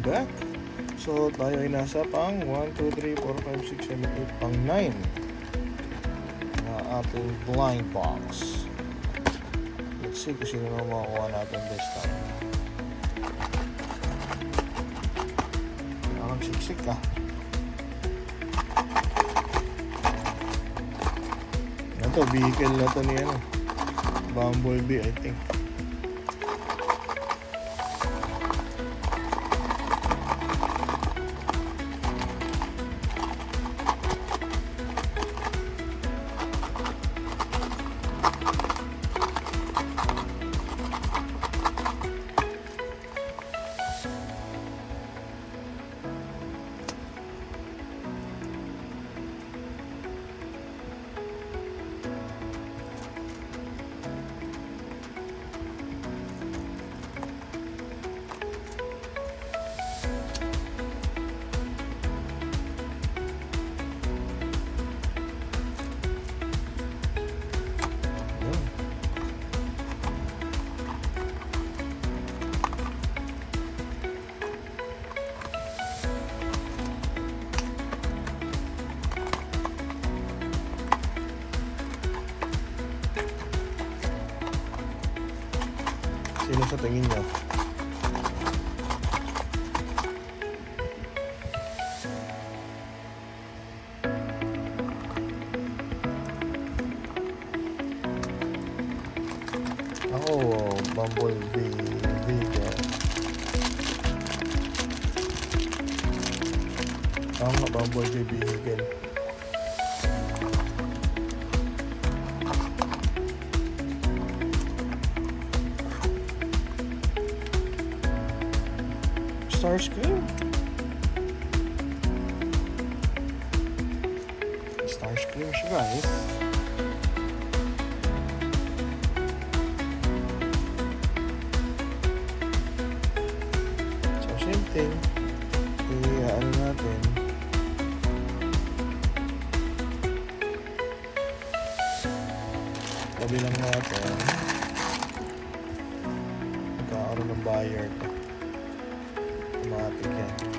back. So tayo ay nasa pang 1, 2, 3, 4, 5, 6, 7, 8, pang 9 na ating blind box. Let's see kung sino na makakuha natin this time. Parang siksik ah. Ito, vehicle na to ni ano, Bumblebee, I think. Sino sa tingin niyo? Ako, Bumblebee vehicle. Ako nga, Bumblebee vehicle. Starscream. Starscream siya, guys. So, same thing. Ano natin. Tabi lang natin. Magkakaroon ng buyer to. Automatic yan.